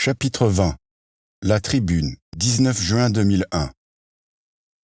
Chapitre 20. La Tribune, 19 juin 2001.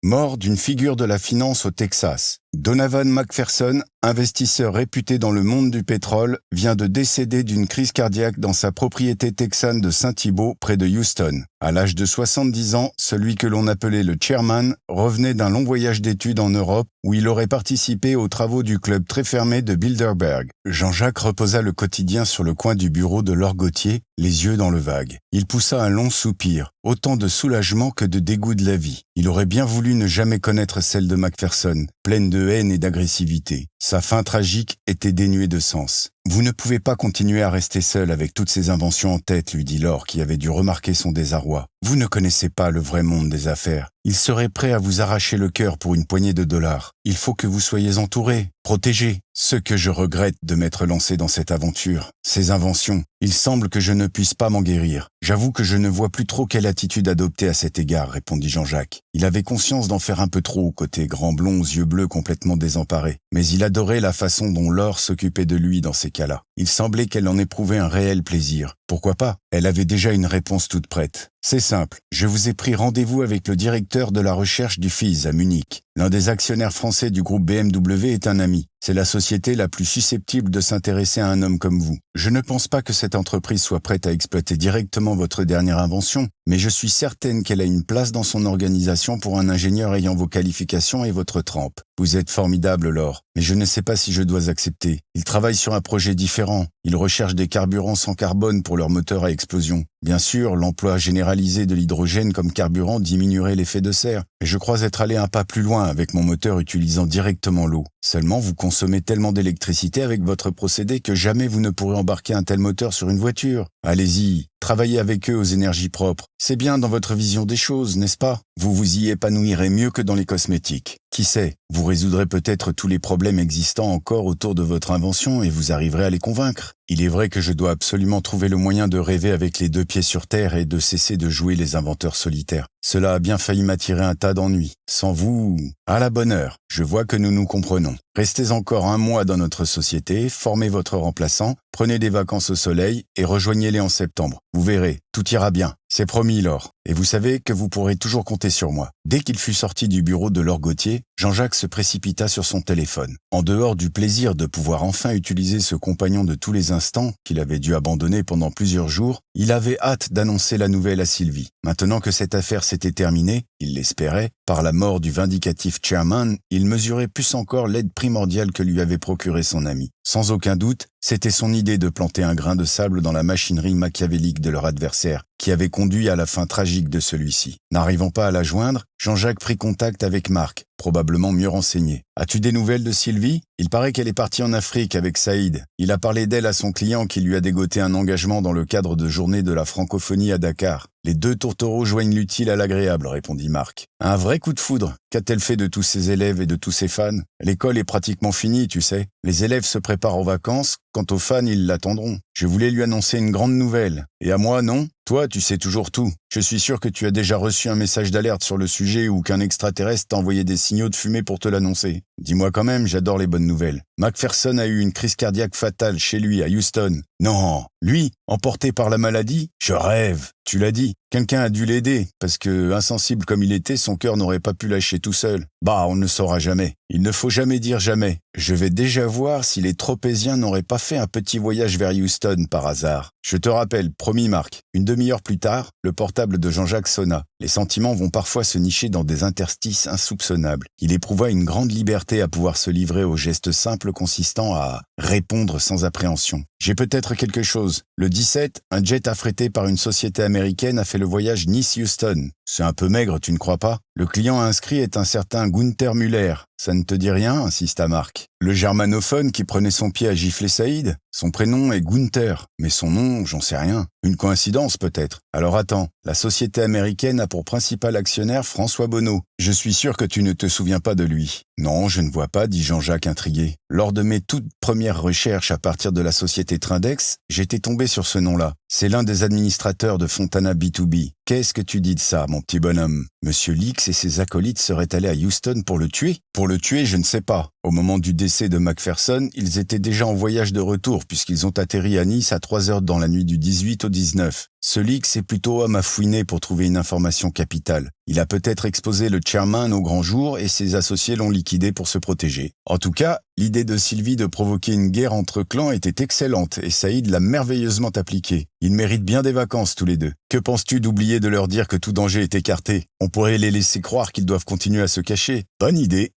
Mort d'une figure de la finance au Texas. Donovan McPherson, investisseur réputé dans le monde du pétrole, vient de décéder d'une crise cardiaque dans sa propriété texane de Saint-Thibault, près de Houston. À l'âge de 70 ans, celui que l'on appelait le chairman revenait d'un long voyage d'études en Europe où il aurait participé aux travaux du club très fermé de Bilderberg. Jean-Jacques reposa le quotidien sur le coin du bureau de Laure Gauthier, les yeux dans le vague. Il poussa un long soupir, autant de soulagement que de dégoût de la vie. Il aurait bien voulu ne jamais connaître celle de McPherson, pleine de haine et d'agressivité. Sa fin tragique était dénuée de sens. « Vous ne pouvez pas continuer à rester seul avec toutes ces inventions en tête, lui dit Laure, qui avait dû remarquer son désarroi. Vous ne connaissez pas le vrai monde des affaires. Il serait prêt à vous arracher le cœur pour une poignée de dollars. Il faut que vous soyez entouré, protégé. Ce que je regrette de m'être lancé dans cette aventure, ces inventions, il semble que je ne puisse pas m'en guérir. J'avoue que je ne vois plus trop quelle attitude adopter à cet égard, répondit Jean-Jacques. Il avait conscience d'en faire un peu trop, côté grand blond aux yeux bleus complètement désemparé. Mais il adorait la façon dont Laure s'occupait de lui dans ces cas-là. Il semblait qu'elle en éprouvait un réel plaisir. Pourquoi pas? Elle avait déjà une réponse toute prête. C'est simple, je vous ai pris rendez-vous avec le directeur de la recherche du FIS à Munich. L'un des actionnaires français du groupe BMW est un ami. C'est la société la plus susceptible de s'intéresser à un homme comme vous. Je ne pense pas que cette entreprise soit prête à exploiter directement votre dernière invention, mais je suis certaine qu'elle a une place dans son organisation pour un ingénieur ayant vos qualifications et votre trempe. Vous êtes formidable, Laure, mais je ne sais pas si je dois accepter. Il travaille sur un projet différent. Il recherche des carburants sans carbone pour leur moteur à explosion. Bien sûr, l'emploi généralisé de l'hydrogène comme carburant diminuerait l'effet de serre, mais je crois être allé un pas plus loin avec mon moteur utilisant directement l'eau. Seulement, vous consommez tellement d'électricité avec votre procédé que jamais vous ne pourrez embarquer un tel moteur sur une voiture. Allez-y, travaillez avec eux aux énergies propres. C'est bien dans votre vision des choses, n'est-ce pas? Vous vous y épanouirez mieux que dans les cosmétiques. Qui sait, vous résoudrez peut-être tous les problèmes existants encore autour de votre invention et vous arriverez à les convaincre. Il est vrai que je dois absolument trouver le moyen de rêver avec les deux pieds sur terre et de cesser de jouer les inventeurs solitaires. Cela a bien failli m'attirer un tas d'ennuis. Sans vous, à la bonne heure, je vois que nous nous comprenons. Restez encore un mois dans notre société, formez votre remplaçant, prenez des vacances au soleil et rejoignez-les en septembre. Vous verrez, tout ira bien. C'est promis, Laure. Et vous savez que vous pourrez toujours compter sur moi. Dès qu'il fut sorti du bureau de Laure Gauthier, Jean-Jacques se précipita sur son téléphone. En dehors du plaisir de pouvoir enfin utiliser ce compagnon de tous les instants qu'il avait dû abandonner pendant plusieurs jours, il avait hâte d'annoncer la nouvelle à Sylvie. Maintenant que cette affaire s'était terminée, il l'espérait, par la mort du vindicatif chairman, il mesurait plus encore l'aide primordiale que lui avait procurée son ami. Sans aucun doute, c'était son idée de planter un grain de sable dans la machinerie machiavélique de leur adversaire, qui avait conduit à la fin tragique de celui-ci. N'arrivant pas à la joindre, Jean-Jacques prit contact avec Marc, probablement mieux renseigné. « As-tu des nouvelles de Sylvie? Il paraît qu'elle est partie en Afrique avec Saïd. Il a parlé d'elle à son client qui lui a dégoté un engagement dans le cadre de journée de la francophonie à Dakar. Les deux tourtereaux joignent l'utile à l'agréable, répondit Marc. Un vrai coup de foudre. Qu'a-t-elle fait de tous ses élèves et de tous ses fans? L'école est pratiquement finie, tu sais. Les élèves se préparent aux vacances. Quant aux fans, ils l'attendront. Je voulais lui annoncer une grande nouvelle. Et à moi, non? Toi, tu sais toujours tout. Je suis sûr que tu as déjà reçu un message d'alerte sur le sujet ou qu'un extraterrestre t'a envoyé des signaux de fumée pour te l'annoncer. Dis-moi quand même, j'adore les bonnes nouvelles. McPherson a eu une crise cardiaque fatale chez lui à Houston. Non, lui, emporté par la maladie? Je rêve. Tu l'as dit. Quelqu'un a dû l'aider, parce que, insensible comme il était, son cœur n'aurait pas pu lâcher tout seul. Bah, on ne le saura jamais. Il ne faut jamais dire jamais. Je vais déjà voir si les Tropéziens n'auraient pas fait un petit voyage vers Houston par hasard. Je te rappelle, promis Marc, une demi-heure plus tard, le portable de Jean-Jacques sonna. Les sentiments vont parfois se nicher dans des interstices insoupçonnables. Il éprouva une grande liberté à pouvoir se livrer au geste simple consistant à répondre sans appréhension. J'ai peut-être quelque chose. Le 17, un jet affrété par une société américaine a fait le voyage Nice-Houston. C'est un peu maigre, tu ne crois pas? Le client inscrit est un certain Gunther Müller. Ça ne te dit rien, insista Marc. Le germanophone qui prenait son pied à gifler Saïd? Son prénom est Gunther, mais son nom, j'en sais rien. Une coïncidence peut-être. Alors attends, la société américaine a pour principal actionnaire François Bonneau. Je suis sûr que tu ne te souviens pas de lui. Non, je ne vois pas, dit Jean-Jacques intrigué. Lors de mes toutes premières recherches à partir de la société Trindex, j'étais tombé sur ce nom-là. C'est l'un des administrateurs de Fontana B2B. Qu'est-ce que tu dis de ça, mon petit bonhomme? Monsieur Leaks et ses acolytes seraient allés à Houston pour le tuer? Pour le tuer, je ne sais pas. Au moment du décès de McPherson, ils étaient déjà en voyage de retour puisqu'ils ont atterri à Nice à 3 heures dans la nuit du 18 au 19. Ce leak, c'est plutôt homme à fouiner pour trouver une information capitale. Il a peut-être exposé le chairman au grand jour et ses associés l'ont liquidé pour se protéger. En tout cas, l'idée de Sylvie de provoquer une guerre entre clans était excellente et Saïd l'a merveilleusement appliquée. Ils méritent bien des vacances tous les deux. Que penses-tu d'oublier de leur dire que tout danger est écarté? On pourrait les laisser croire qu'ils doivent continuer à se cacher. Bonne idée.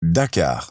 Dakar.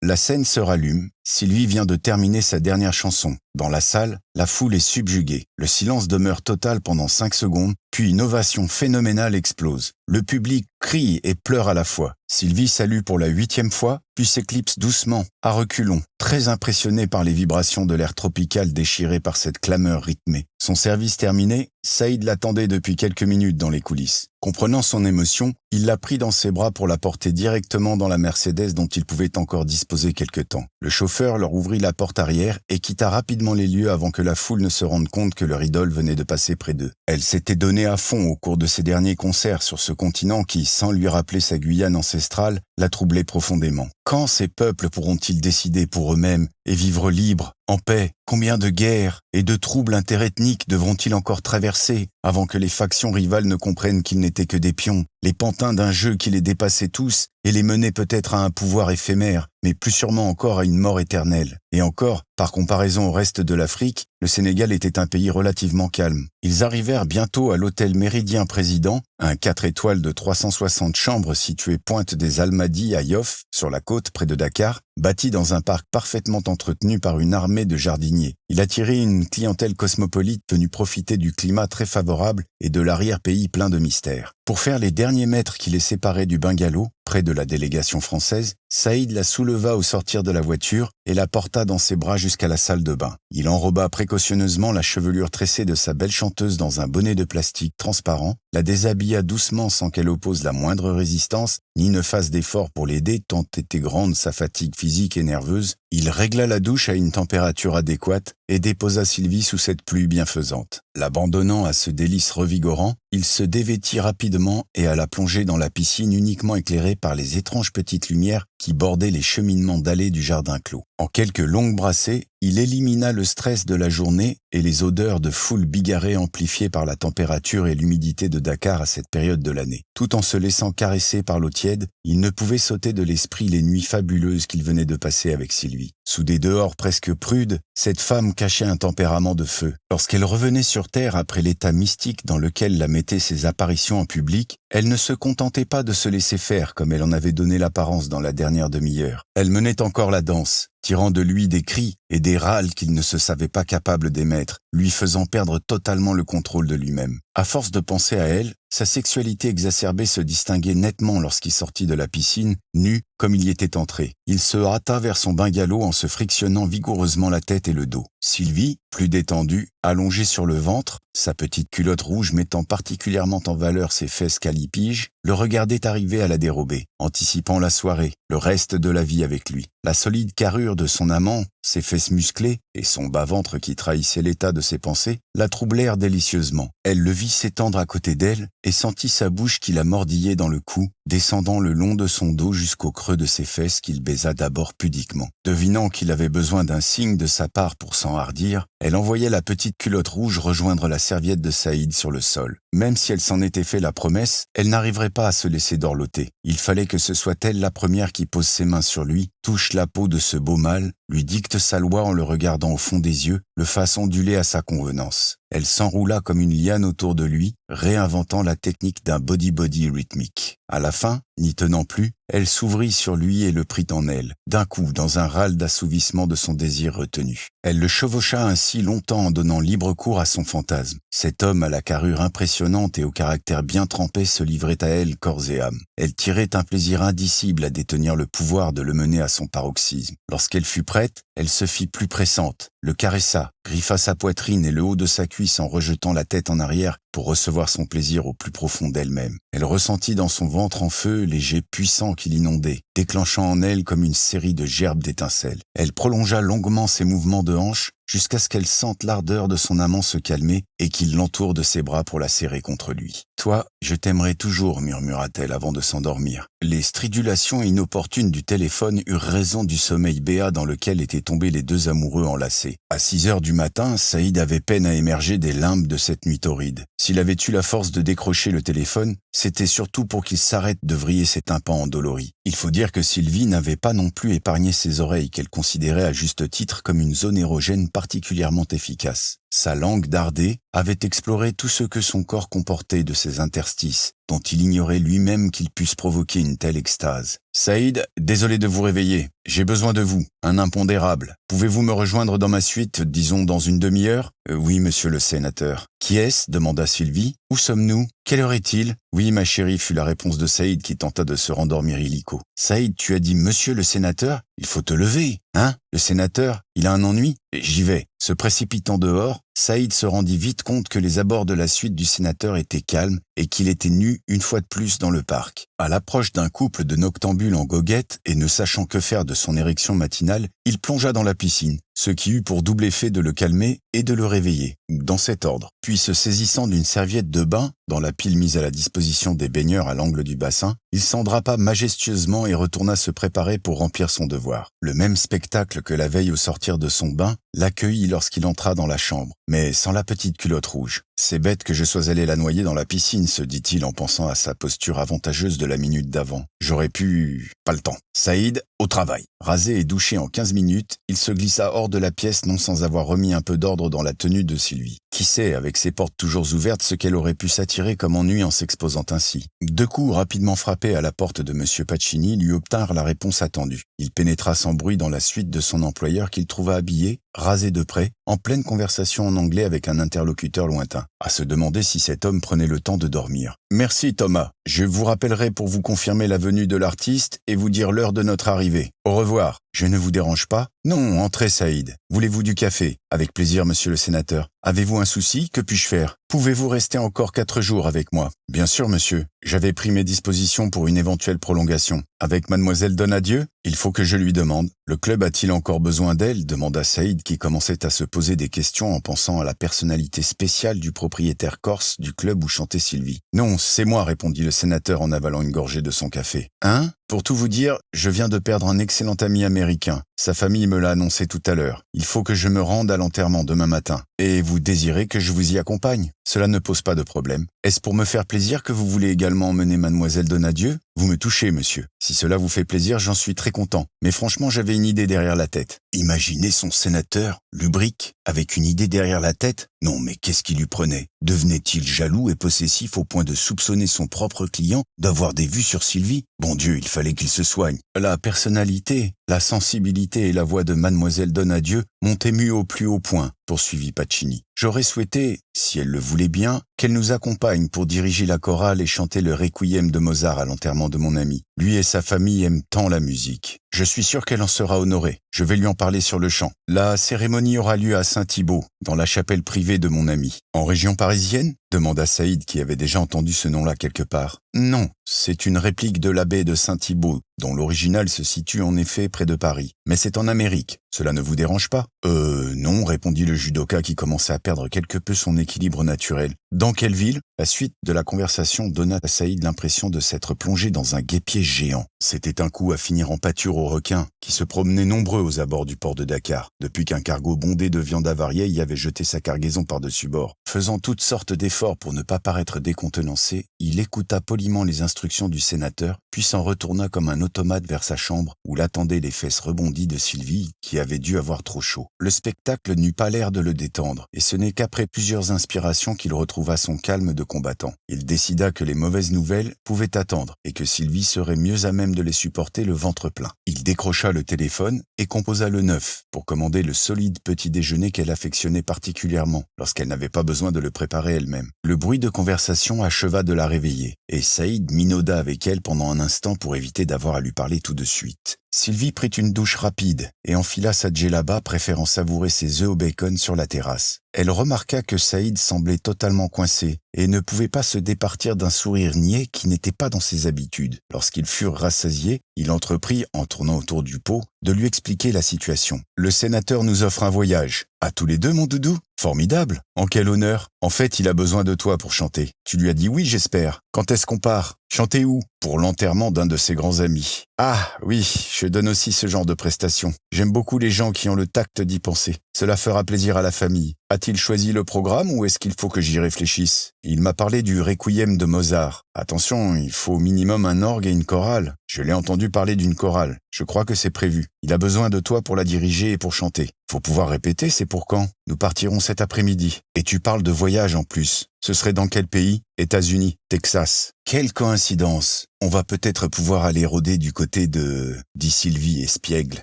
La scène se rallume. Sylvie vient de terminer sa dernière chanson. Dans la salle, la foule est subjuguée. Le silence demeure total pendant 5 secondes, puis une ovation phénoménale explose. Le public crie et pleure à la fois. Sylvie salue pour la 8e fois, puis s'éclipse doucement, à reculons, très impressionné par les vibrations de l'air tropical déchiré par cette clameur rythmée. Son service terminé, Saïd l'attendait depuis quelques minutes dans les coulisses. Comprenant son émotion, il l'a pris dans ses bras pour la porter directement dans la Mercedes dont il pouvait encore disposer quelque temps. Le chauffeur leur ouvrit la porte arrière et quitta rapidement les lieux avant que la foule ne se rende compte que leur idole venait de passer près d'eux. Elle s'était donnée à fond au cours de ses derniers concerts sur ce continent qui, sans lui rappeler sa Guyane ancestrale, la troublait profondément. Quand ces peuples pourront-ils décider pour eux-mêmes et vivre libres, en paix? Combien de guerres et de troubles interethniques devront-ils encore traverser avant que les factions rivales ne comprennent qu'ils n'étaient que des pions, les pantins d'un jeu qui les dépassait tous et les menait peut-être à un pouvoir éphémère, mais plus sûrement encore à une mort éternelle. Et encore, par comparaison au reste de l'Afrique, le Sénégal était un pays relativement calme. Ils arrivèrent bientôt à l'hôtel Méridien Président, un 4 étoiles de 360 chambres situé pointe des Almadies à Yoff, sur la côte près de Dakar, bâti dans un parc parfaitement entretenu par une armée de jardiniers. Il attirait une clientèle cosmopolite venue profiter du climat très favorable et de l'arrière-pays plein de mystères. Pour faire les derniers mètres qui les séparaient du bungalow, près de la délégation française, Saïd la souleva au sortir de la voiture et la porta dans ses bras jusqu'à la salle de bain. Il enroba précautionneusement la chevelure tressée de sa belle chanteuse dans un bonnet de plastique transparent, la déshabilla doucement sans qu'elle oppose la moindre résistance, ni ne fasse d'effort pour l'aider tant était grande sa fatigue physique et nerveuse. Il régla la douche à une température adéquate et déposa Sylvie sous cette pluie bienfaisante. L'abandonnant à ce délice revigorant, il se dévêtit rapidement et alla plonger dans la piscine uniquement éclairée par les étranges petites lumières qui bordaient les cheminements dallés du jardin clos. En quelques longues brassées, il élimina le stress de la journée et les odeurs de foule bigarrée amplifiées par la température et l'humidité de Dakar à cette période de l'année. Tout en se laissant caresser par l'eau tiède, il ne pouvait s'ôter de l'esprit les nuits fabuleuses qu'il venait de passer avec Sylvie. Sous des dehors presque prudes, cette femme cachait un tempérament de feu. Lorsqu'elle revenait sur Terre après l'état mystique dans lequel la mettaient ses apparitions en public, elle ne se contentait pas de se laisser faire comme elle en avait donné l'apparence dans la dernière demi-heure. Elle menait encore la danse, tirant de lui des cris et des râles qu'il ne se savait pas capable d'émettre, lui faisant perdre totalement le contrôle de lui-même. À force de penser à elle, sa sexualité exacerbée se distinguait nettement lorsqu'il sortit de la piscine, nu comme il y était entré. Il se hâta vers son bungalow en se frictionnant vigoureusement la tête et le dos. Sylvie, plus détendue, allongée sur le ventre, sa petite culotte rouge mettant particulièrement en valeur ses fesses calipiges, le regardait arriver à la dérobée, anticipant la soirée, le reste de la vie avec lui. La solide carrure de son amant, ses fesses musclées et son bas-ventre qui trahissait l'état de ses pensées, la troublèrent délicieusement. Elle le vit s'étendre à côté d'elle et sentit sa bouche qui la mordillait dans le cou, descendant le long de son dos jusqu'au creux de ses fesses qu'il baisa d'abord pudiquement. Devinant qu'il avait besoin d'un signe de sa part pour s'enhardir, elle envoyait la petite culotte rouge rejoindre la serviette de Saïd sur le sol. Même si elle s'en était fait la promesse, elle n'arriverait pas à se laisser dorloter. Il fallait que ce soit elle la première qui pose ses mains sur lui, touche la peau de ce beau mâle, lui dicte sa loi en le regardant au fond des yeux, le fasse onduler à sa convenance. Elle s'enroula comme une liane autour de lui, réinventant la technique d'un body-body rythmique. À la fin, n'y tenant plus, elle s'ouvrit sur lui et le prit en elle, d'un coup dans un râle d'assouvissement de son désir retenu. Elle le chevaucha ainsi longtemps en donnant libre cours à son fantasme. Cet homme à la carrure impressionnante et au caractère bien trempé se livrait à elle corps et âme. Elle tirait un plaisir indicible à détenir le pouvoir de le mener à son paroxysme. Lorsqu'elle fut prête, elle se fit plus pressante, le caressa, griffa sa poitrine et le haut de sa cuisse en rejetant la tête en arrière pour recevoir son plaisir au plus profond d'elle-même. Elle ressentit dans son ventre en feu les jets puissants qui l'inondaient, déclenchant en elle comme une série de gerbes d'étincelles. Elle prolongea longuement ses mouvements de hanche, jusqu'à ce qu'elle sente l'ardeur de son amant se calmer et qu'il l'entoure de ses bras pour la serrer contre lui. « Toi, je t'aimerai toujours », murmura-t-elle avant de s'endormir. Les stridulations inopportunes du téléphone eurent raison du sommeil béat dans lequel étaient tombés les deux amoureux enlacés. À 6 heures du matin, Saïd avait peine à émerger des limbes de cette nuit torride. S'il avait eu la force de décrocher le téléphone, c'était surtout pour qu'il s'arrête de vriller ses tympans endoloris. Il faut dire que Sylvie n'avait pas non plus épargné ses oreilles, qu'elle considérait à juste titre comme une zone érogène particulièrement efficace. Sa langue dardée avait exploré tout ce que son corps comportait de ces interstices, dont il ignorait lui-même qu'ils puissent provoquer une telle extase. « Saïd, désolé de vous réveiller. J'ai besoin de vous, un impondérable. Pouvez-vous me rejoindre dans ma suite, disons dans une demi-heure ?»« Oui, monsieur le sénateur. »« Qui est-ce » demanda Sylvie. « Où sommes-nous ? Quelle heure est-il ?»« Oui, ma chérie, » fut la réponse de Saïd qui tenta de se rendormir illico. « Saïd, tu as dit monsieur le sénateur ? Il faut te lever, hein ? Le sénateur, il a un ennui ? J'y vais. » Se précipitant dehors, Saïd se rendit vite compte que les abords de la suite du sénateur étaient calmes et qu'il était nu une fois de plus dans le parc. À l'approche d'un couple de noctambules en goguette et ne sachant que faire de son érection matinale, il plongea dans la piscine, ce qui eut pour double effet de le calmer et de le réveiller, dans cet ordre. Puis se saisissant d'une serviette de bain, dans la pile mise à la disposition des baigneurs à l'angle du bassin, il s'en drapa majestueusement et retourna se préparer pour remplir son devoir. Le même spectacle que la veille au sortir de son bain l'accueillit lorsqu'il entra dans la chambre, mais sans la petite culotte rouge. « C'est bête que je sois allé la noyer dans la piscine », se dit-il en pensant à sa posture avantageuse de la minute d'avant. « J'aurais pu... pas le temps. » Saïd, au travail. Rasé et douché en 15 minutes, il se glissa hors de la pièce non sans avoir remis un peu d'ordre dans la tenue de Sylvie. Qui sait, avec ses portes toujours ouvertes, ce qu'elle aurait pu s'attirer comme ennui en s'exposant ainsi. 2 coups rapidement frappés à la porte de M. Pacini lui obtinrent la réponse attendue. Il pénétra sans bruit dans la suite de son employeur qu'il trouva habillé, rasé de près, en pleine conversation en anglais avec un interlocuteur lointain. À se demander si cet homme prenait le temps de dormir. « Merci Thomas, je vous rappellerai pour vous confirmer la venue de l'artiste et vous dire l'heure de notre arrivée. Au revoir. Je ne vous dérange pas ? » « Non, entrez Saïd. Voulez-vous du café ? » ?»« Avec plaisir, monsieur le sénateur. Avez-vous un souci ? Que puis-je faire ? Pouvez-vous rester encore 4 jours avec moi ? » ?»« Bien sûr, monsieur. J'avais pris mes dispositions pour une éventuelle prolongation. Avec mademoiselle Donadieu ? Il faut que je lui demande. Le club a-t-il encore besoin d'elle ? Demanda Saïd qui commençait à se poser des questions en pensant à la personnalité spéciale du propriétaire corse du club où chantait Sylvie. « Non, c'est moi, répondit le sénateur en avalant une gorgée de son café. « Hein ? Pour tout vous dire, je viens de perdre un excellent ami américain. Sa famille me l'a annoncé tout à l'heure. Il faut que je me rende à l'enterrement demain matin. Et vous désirez que je vous y accompagne ? Cela ne pose pas de problème. Est-ce pour me faire plaisir que vous voulez également emmener mademoiselle Donadieu ? Vous me touchez, monsieur. Si cela vous fait plaisir, j'en suis très content. Mais franchement, j'avais une idée derrière la tête. » Imaginez son sénateur, lubrique, avec une idée derrière la tête ? Non, mais qu'est-ce qui lui prenait ? Devenait-il jaloux et possessif au point de soupçonner son propre client d'avoir des vues sur Sylvie ? Bon Dieu, il fallait qu'il se soigne. La personnalité, la sensibilité et la voix de mademoiselle Donadieu m'ont ému au plus haut point, poursuivit Pacini. J'aurais souhaité, si elle le voulait bien, qu'elle nous accompagne pour diriger la chorale et chanter le requiem de Mozart à l'enterrement de mon ami. Lui et sa famille aiment tant la musique. Je suis sûr qu'elle en sera honorée. Je vais lui en parler sur le champ. La cérémonie aura lieu à Saint-Thibault, dans la chapelle privée de mon ami. En région parisienne ? Demanda Saïd qui avait déjà entendu ce nom-là quelque part. Non, c'est une réplique de l'abbaye de Saint-Thibault, dont l'original se situe en effet près de Paris. Mais c'est en Amérique. Cela ne vous dérange pas ? Non, répondit le judoka qui commençait à perdre quelque peu son équilibre naturel. Dans quelle ville ? La suite de la conversation donna à Saïd l'impression de s'être plongé dans un guêpier géant. C'était un coup à finir en pâture aux requins, qui se promenaient nombreux aux abords du port de Dakar, depuis qu'un cargo bondé de viande avariée y avait jeté sa cargaison par-dessus bord. Faisant toutes sortes d'efforts pour ne pas paraître décontenancé, il écouta poliment les instructions du sénateur, puis s'en retourna comme un automate vers sa chambre, où l'attendaient les fesses rebondies de Sylvie, qui avait dû avoir trop chaud. Le spectacle n'eut pas l'air de le détendre, et ce n'est qu'après plusieurs inspirations qu'il retrouva son calme de combattant. Il décida que les mauvaises nouvelles pouvaient attendre, et que Sylvie serait mieux à même de les supporter le ventre plein. Il décrocha le téléphone et composa le 9 pour commander le solide petit déjeuner qu'elle affectionnait particulièrement, lorsqu'elle n'avait pas besoin de le préparer elle-même. Le bruit de conversation acheva de la réveiller, et Saïd minauda avec elle pendant un instant pour éviter d'avoir à lui parler tout de suite. Sylvie prit une douche rapide et enfila sa djellaba, préférant savourer ses œufs au bacon sur la terrasse. Elle remarqua que Saïd semblait totalement coincé et ne pouvait pas se départir d'un sourire niais qui n'était pas dans ses habitudes. Lorsqu'ils furent rassasiés, il entreprit, en tournant autour du pot, de lui expliquer la situation. « Le sénateur nous offre un voyage. À tous les deux, mon doudou? Formidable. En quel honneur? En fait, il a besoin de toi pour chanter. Tu lui as dit oui, j'espère. Quand est-ce qu'on part? Chanter où? Pour l'enterrement d'un de ses grands amis. Ah, oui, je donne aussi ce genre de prestations. J'aime beaucoup les gens qui ont le tact d'y penser. Cela fera plaisir à la famille. A-t-il choisi le programme ou est-ce qu'il faut que j'y réfléchisse? Il m'a parlé du Requiem de Mozart. Attention, il faut au minimum un orgue et une chorale. Je l'ai entendu parler d'une chorale. Je crois que c'est prévu. Il a besoin de toi pour la diriger et pour chanter. Faut pouvoir répéter, c'est pour quand? Nous partirons cet après-midi. Et tu parles de voyage en plus. Ce serait dans quel pays? États-Unis, Texas. Quelle coïncidence! On va peut-être pouvoir aller rôder du côté de... dit Sylvie espiègle.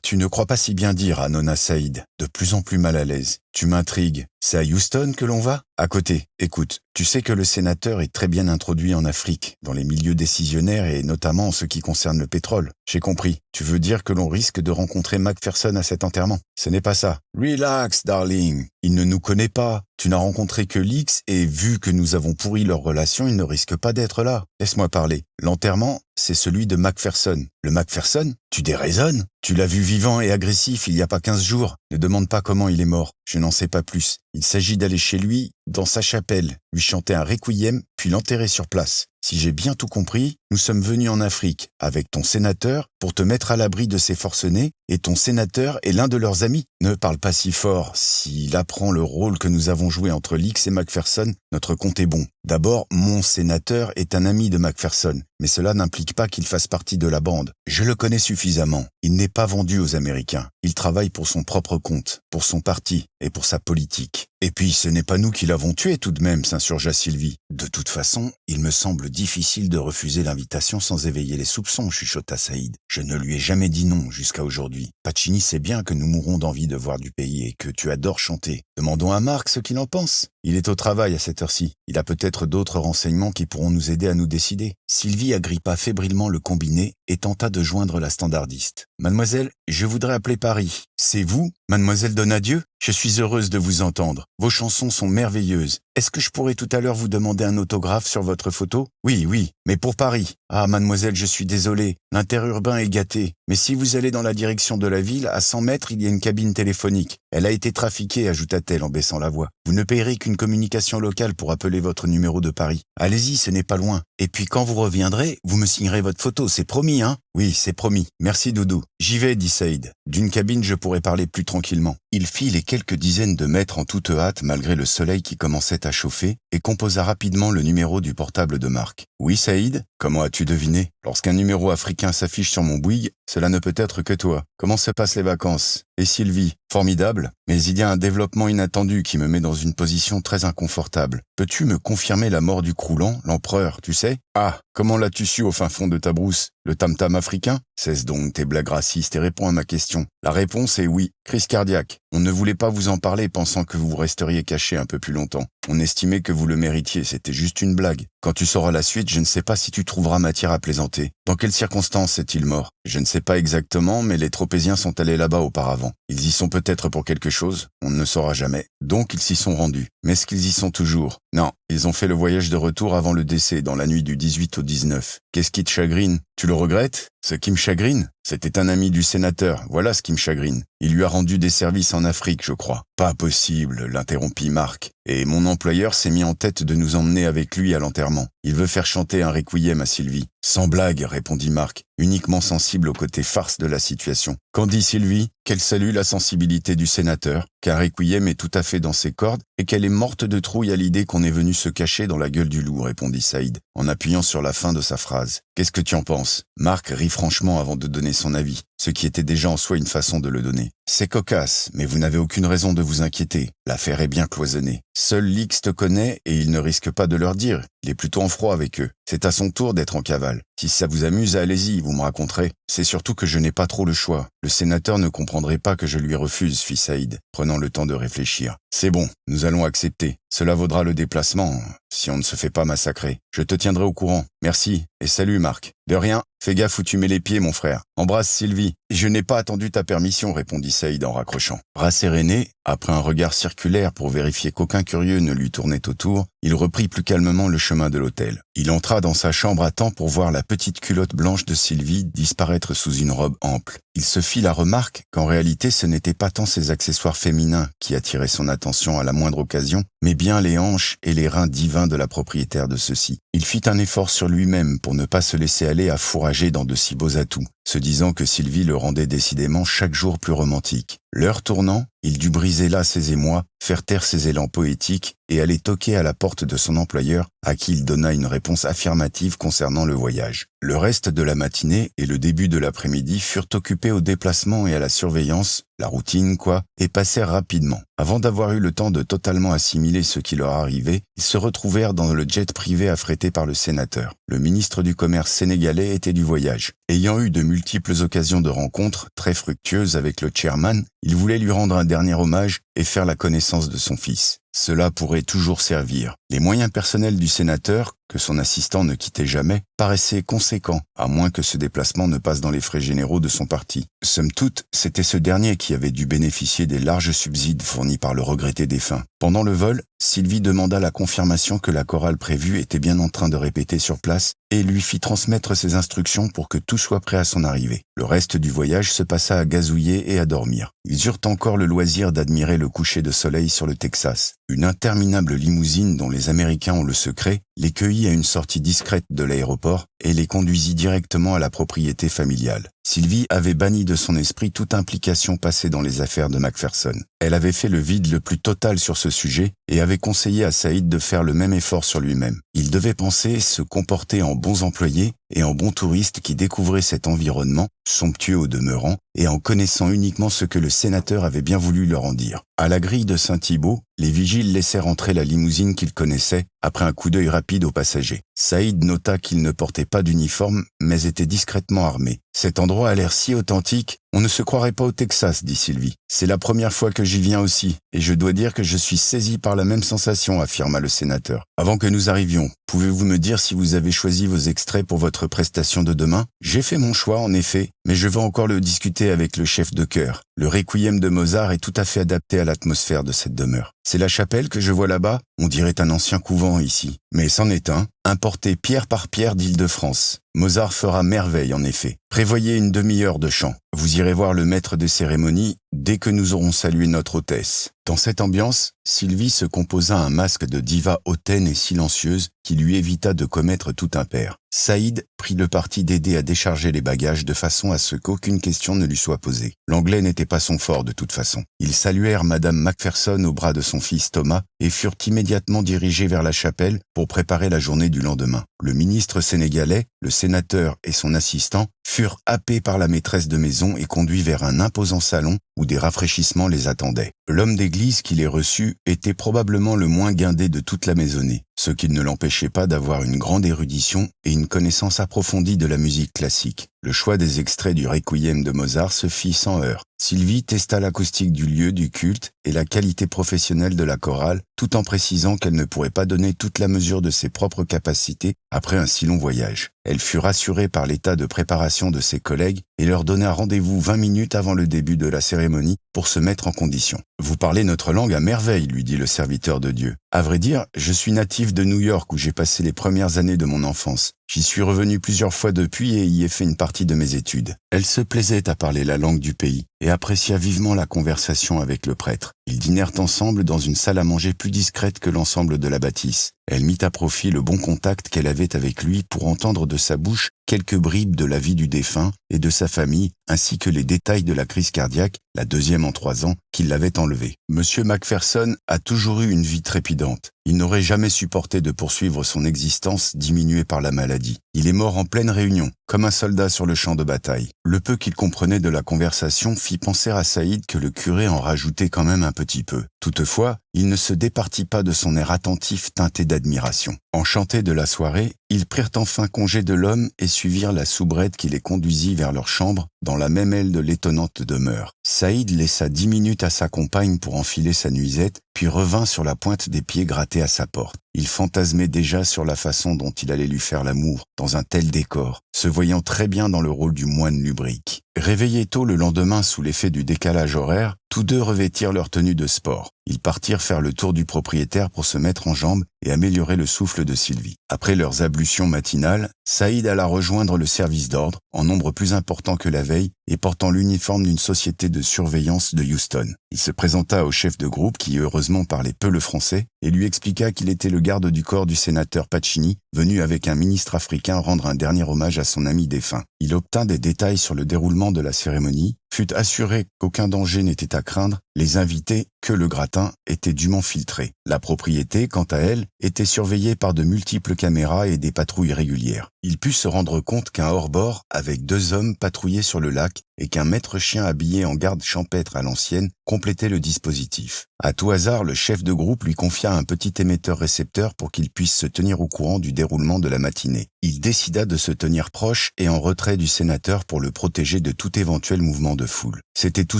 Tu ne crois pas si bien dire, Anona Saïd, de plus en plus mal à l'aise. Tu m'intrigues. C'est à Houston que l'on va? À côté. Écoute, tu sais que le sénateur est très bien introduit en Afrique, dans les milieux décisionnaires et notamment en ce qui concerne le pétrole. J'ai compris. Tu veux dire que l'on risque de rencontrer Macpherson à cet enterrement? Ce n'est pas ça. Relax, darling. Il ne nous connaît pas. Tu n'as rencontré que Lix et vu que nous avons pourri leur relation, il ne risque pas d'être là. Laisse-moi parler. L'enterrement, c'est celui de Macpherson. Le Macpherson? Tu déraisonnes? Tu l'as vu vivant et agressif il y a pas 15 jours. Ne demande pas comment il est mort. Je n'en sais pas plus. Il s'agit d'aller chez lui, dans sa chapelle, lui chanter un requiem, puis l'enterrer sur place. Si j'ai bien tout compris, nous sommes venus en Afrique, avec ton sénateur, pour te mettre à l'abri de ces forcenés, et ton sénateur est l'un de leurs amis. Ne parle pas si fort. S'il apprend le rôle que nous avons joué entre Lix et Macpherson, notre compte est bon. D'abord, mon sénateur est un ami de Macpherson, mais cela n'implique pas qu'il fasse partie de la bande. Je le connais suffisamment. Il n'est pas vendu aux Américains. Il travaille pour son propre compte, pour son parti et pour sa politique. Et puis, ce n'est pas nous qui l'avons tué tout de même, s'insurgea Sylvie. De toute façon, il me semble difficile de refuser l'invitation sans éveiller les soupçons, chuchota Saïd. Je ne lui ai jamais dit non jusqu'à aujourd'hui. Pacini sait bien que nous mourrons d'envie de voir du pays et que tu adores chanter. Demandons à Marc ce qu'il en pense. Il est au travail à cette heure-ci. Il a peut-être d'autres renseignements qui pourront nous aider à nous décider. Sylvie agrippa fébrilement le combiné et tenta de joindre la standardiste. « Mademoiselle, je voudrais appeler Paris. C'est vous, Mademoiselle Donadieu? Je suis heureuse de vous entendre. Vos chansons sont merveilleuses. Est-ce que je pourrais tout à l'heure vous demander un autographe sur votre photo? Oui, mais pour Paris. Ah, mademoiselle, je suis désolé. L'interurbain est gâté. Mais si vous allez dans la direction de la ville, à 100 mètres, il y a une cabine téléphonique. Elle a été trafiquée, ajouta-t-elle en baissant la voix. Vous ne payerez qu'une communication locale pour appeler votre numéro de Paris. Allez-y, ce n'est pas loin. Et puis quand vous reviendrez, vous me signerez votre photo, c'est promis, hein? Oui, c'est promis. Merci, Doudou. J'y vais, dit Saïd. D'une cabine, je pourrai parler plus tranquillement. Il fit les quelques dizaines de mètres en toute hâte malgré le soleil qui commençait à chauffer et composa rapidement le numéro du portable de Marc. Oui, Saïd? Comment as-tu deviné? Lorsqu'un numéro africain s'affiche sur mon Bouygues, cela ne peut être que toi. Comment se passent les vacances? Et Sylvie? Formidable, mais il y a un développement inattendu qui me met dans une position très inconfortable. Peux-tu me confirmer la mort du Croulant, l'empereur, tu sais? Ah, comment l'as-tu su au fin fond de ta brousse? Le tam-tam africain? Cesse donc tes blagues racistes et réponds à ma question. La réponse est oui. Crise cardiaque. On ne voulait pas vous en parler pensant que vous resteriez caché un peu plus longtemps. On estimait que vous le méritiez, c'était juste une blague. Quand tu sauras la suite, je ne sais pas si tu trouveras matière à plaisanter. Dans quelles circonstances est-il mort? Je ne sais pas exactement, mais les Tropéziens sont allés là-bas auparavant. Ils y sont peut-être pour quelque chose, on ne le saura jamais. Donc ils s'y sont rendus. Mais est-ce qu'ils y sont toujours? Non, ils ont fait le voyage de retour avant le décès, dans la nuit du 18 au 19. Qu'est-ce qui te chagrine? Tu le regrettes? Ce qui me chagrine? C'était un ami du sénateur, voilà ce qui me chagrine. Il lui a rendu des services en Afrique, je crois. Pas possible, l'interrompit Marc. Et mon employeur s'est mis en tête de nous emmener avec lui à l'enterrement. Il veut faire chanter un requiem à Sylvie. Sans blague, répondit Marc, uniquement sensible au côté farce de la situation. Qu'en dit Sylvie? Qu'elle salue la sensibilité du sénateur, qu'un requiem est tout à fait dans ses cordes et qu'elle est morte de trouille à l'idée qu'on est venu se cacher dans la gueule du loup, répondit Saïd, en appuyant sur la fin de sa phrase. Qu'est-ce que tu en penses? Marc rit franchement avant de donner son avis, ce qui était déjà en soi une façon de le donner. C'est cocasse, mais vous n'avez aucune raison de vous inquiéter. L'affaire est bien cloisonnée. Seul Lix te connaît et il ne risque pas de leur dire. Il est plutôt en froid avec eux. C'est à son tour d'être en cavale. Si ça vous amuse, allez-y, vous me raconterez. C'est surtout que je n'ai pas trop le choix. Le sénateur ne comprendrait pas que je lui refuse, fit Saïd, prenant le temps de réfléchir. C'est bon, nous allons accepter. Cela vaudra le déplacement, si on ne se fait pas massacrer. Je te tiendrai au courant. Merci, et salut Marc. De rien, fais gaffe où tu mets les pieds, mon frère. Embrasse Sylvie. Je n'ai pas attendu ta permission, répondit Saïd en raccrochant. Bras séréné, après un regard circulaire pour vérifier qu'aucun curieux ne lui tournait autour, il reprit plus calmement le chemin de l'hôtel. Il entra dans sa chambre à temps pour voir la petite culotte blanche de Sylvie disparaître sous une robe ample. Il se fit la remarque qu'en réalité ce n'était pas tant ses accessoires féminins qui attiraient son attention à la moindre occasion, mais bien les hanches et les reins divins de la propriétaire de ceux-ci. Il fit un effort sur lui-même pour ne pas se laisser aller à fourrager dans de si beaux atouts, se disant que Sylvie le rendait décidément chaque jour plus romantique. L'heure tournant, il dut briser là ses émois, faire taire ses élans poétiques et aller toquer à la porte de son employeur, à qui il donna une réponse affirmative concernant le voyage. Le reste de la matinée et le début de l'après-midi furent occupés au déplacement et à la surveillance, la routine quoi, et passèrent rapidement. Avant d'avoir eu le temps de totalement assimiler ce qui leur arrivait, ils se retrouvèrent dans le jet privé affrété par le sénateur. Le ministre du Commerce sénégalais était du voyage. Ayant eu de multiples occasions de rencontres très fructueuses avec le chairman, il voulait lui rendre un dernier hommage et faire la connaissance de son fils. Cela pourrait toujours servir. Les moyens personnels du sénateur, que son assistant ne quittait jamais, paraissaient conséquents, à moins que ce déplacement ne passe dans les frais généraux de son parti. Somme toute, c'était ce dernier qui avait dû bénéficier des larges subsides fournis par le regretté défunt. Pendant le vol, Sylvie demanda la confirmation que la chorale prévue était bien en train de répéter sur place et lui fit transmettre ses instructions pour que tout soit prêt à son arrivée. Le reste du voyage se passa à gazouiller et à dormir. Ils eurent encore le loisir d'admirer le coucher de soleil sur le Texas. Une interminable limousine dont les Américains ont le secret les cueillit à une sortie discrète de l'aéroport et les conduisit directement à la propriété familiale. Sylvie avait banni de son esprit toute implication passée dans les affaires de Macpherson. Elle avait fait le vide le plus total sur ce sujet et avait conseillé à Saïd de faire le même effort sur lui-même. Il devait penser se comporter en bons employés et en bons touristes qui découvraient cet environnement, somptueux au demeurant, et en connaissant uniquement ce que le sénateur avait bien voulu leur en dire. À la grille de Saint-Thibault, les vigiles laissèrent entrer la limousine qu'ils connaissaient, après un coup d'œil rapide aux passagers. Saïd nota qu'il ne portait pas d'uniforme, mais était discrètement armé. Cet endroit a l'air si authentique, on ne se croirait pas au Texas, dit Sylvie. C'est la première fois que j'y viens aussi, et je dois dire que je suis saisi par la même sensation, affirma le sénateur. Avant que nous arrivions, pouvez-vous me dire si vous avez choisi vos extraits pour votre prestation de demain? J'ai fait mon choix, en effet, mais je veux encore le discuter avec le chef de chœur. Le requiem de Mozart est tout à fait adapté à l'atmosphère de cette demeure. C'est la chapelle que je vois là-bas? On dirait un ancien couvent ici. Mais c'en est un, importé pierre par pierre d'Île-de-France. Mozart fera merveille en effet. Prévoyez une demi-heure de chant. Vous irez voir le maître de cérémonie dès que nous aurons salué notre hôtesse. Dans cette ambiance, Sylvie se composa un masque de diva hautaine et silencieuse qui lui évita de commettre tout impair. Saïd prit le parti d'aider à décharger les bagages de façon à ce qu'aucune question ne lui soit posée. L'anglais n'était pas son fort de toute façon. Ils saluèrent Madame Macpherson au bras de son fils Thomas et furent immédiatement dirigés vers la chapelle pour préparer la journée du lendemain. Le ministre sénégalais, le sénateur et son assistant furent happés par la maîtresse de maison et conduits vers un imposant salon où des rafraîchissements les attendaient. L'homme d'église qui les reçut était probablement le moins guindé de toute la maisonnée, ce qui ne l'empêchait pas d'avoir une grande érudition et une connaissance approfondie de la musique classique. Le choix des extraits du Requiem de Mozart se fit sans heurts. Sylvie testa l'acoustique du lieu du culte et la qualité professionnelle de la chorale, tout en précisant qu'elle ne pourrait pas donner toute la mesure de ses propres capacités après un si long voyage. Elle fut rassurée par l'état de préparation de ses collègues et leur donna rendez-vous 20 minutes avant le début de la cérémonie pour se mettre en condition. « Vous parlez notre langue à merveille, lui dit le serviteur de Dieu. À vrai dire, je suis natif de New York où j'ai passé les premières années de mon enfance. J'y suis revenu plusieurs fois depuis et y ai fait une partie de mes études. » Elle se plaisait à parler la langue du pays et apprécia vivement la conversation avec le prêtre. Ils dînèrent ensemble dans une salle à manger plus discrète que l'ensemble de la bâtisse. Elle mit à profit le bon contact qu'elle avait avec lui pour entendre de sa bouche quelques bribes de la vie du défunt et de sa famille, ainsi que les détails de la crise cardiaque, la deuxième en 3 ans, qui l'avait enlevé. Monsieur Macpherson a toujours eu une vie trépidante. Il n'aurait jamais supporté de poursuivre son existence diminuée par la maladie. Il est mort en pleine réunion, comme un soldat sur le champ de bataille. Le peu qu'il comprenait de la conversation fit penser à Saïd que le curé en rajoutait quand même un petit peu. Toutefois, il ne se départit pas de son air attentif teinté d'admiration. Enchantés de la soirée, ils prirent enfin congé de l'homme et suivirent la soubrette qui les conduisit vers leur chambre dans la même aile de l'étonnante demeure. Saïd laissa 10 minutes à sa compagne pour enfiler sa nuisette, puis revint sur la pointe des pieds gratter à sa porte. Il fantasmait déjà sur la façon dont il allait lui faire l'amour, dans un tel décor, se voyant très bien dans le rôle du moine lubrique. Réveillés tôt le lendemain sous l'effet du décalage horaire, tous deux revêtirent leur tenue de sport. Ils partirent faire le tour du propriétaire pour se mettre en jambes et améliorer le souffle de Sylvie. Après leurs ablutions matinales, Saïd alla rejoindre le service d'ordre, en nombre plus important que la veille, et portant l'uniforme d'une société de surveillance de Houston. Il se présenta au chef de groupe, qui heureusement parlait peu le français, et lui expliqua qu'il était le garde du corps du sénateur Pacini, venu avec un ministre africain rendre un dernier hommage à son ami défunt. Il obtint des détails sur le déroulement de la cérémonie, fut assuré qu'aucun danger n'était à craindre, les invités, que le gratin, étaient dûment filtrés. La propriété, quant à elle, était surveillée par de multiples caméras et des patrouilles régulières. Il put se rendre compte qu'un hors-bord, avec 2 hommes, patrouillait sur le lac et qu'un maître-chien habillé en garde champêtre à l'ancienne complétait le dispositif. À tout hasard, le chef de groupe lui confia un petit émetteur-récepteur pour qu'il puisse se tenir au courant du déroulement de la matinée. Il décida de se tenir proche et en retrait du sénateur pour le protéger de tout éventuel mouvement de foule. C'était tout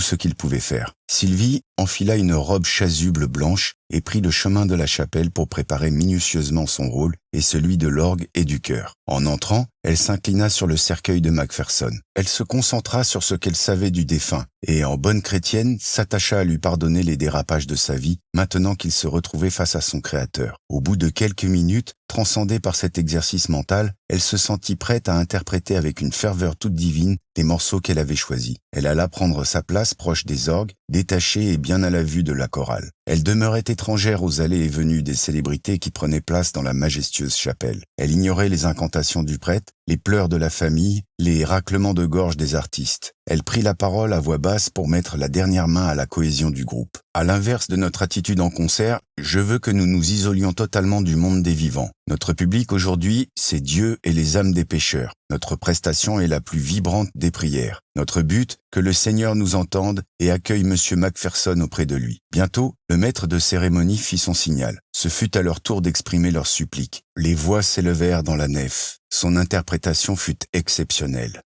ce qu'il pouvait faire. Sylvie enfila une robe chasuble blanche et prit le chemin de la chapelle pour préparer minutieusement son rôle et celui de l'orgue et du chœur. En entrant, elle s'inclina sur le cercueil de Macpherson. Elle se concentra sur ce qu'elle savait du défunt et, en bonne chrétienne, s'attacha à lui pardonner les dérapages de sa vie, maintenant qu'il se retrouvait face à son Créateur. Au bout de quelques minutes, transcendée par cet exercice mental, elle se sentit prête à interpréter avec une ferveur toute divine les morceaux qu'elle avait choisis. Elle alla prendre sa place proche des orgues, détachée et bien à la vue de la chorale. Elle demeurait étrangère aux allées et venues des célébrités qui prenaient place dans la majestueuse chapelle. Elle ignorait les incantations du prêtre, les pleurs de la famille, les raclements de gorge des artistes. Elle prit la parole à voix basse pour mettre la dernière main à la cohésion du groupe. À l'inverse de notre attitude en concert, je veux que nous nous isolions totalement du monde des vivants. Notre public aujourd'hui, c'est Dieu et les âmes des pécheurs. Notre prestation est la plus vibrante des prières. Notre but, que le Seigneur nous entende et accueille Monsieur Macpherson auprès de lui. Bientôt, le maître de cérémonie fit son signal. Ce fut à leur tour d'exprimer leur supplique. Les voix s'élevèrent dans la nef. Son interprétation fut exceptionnelle.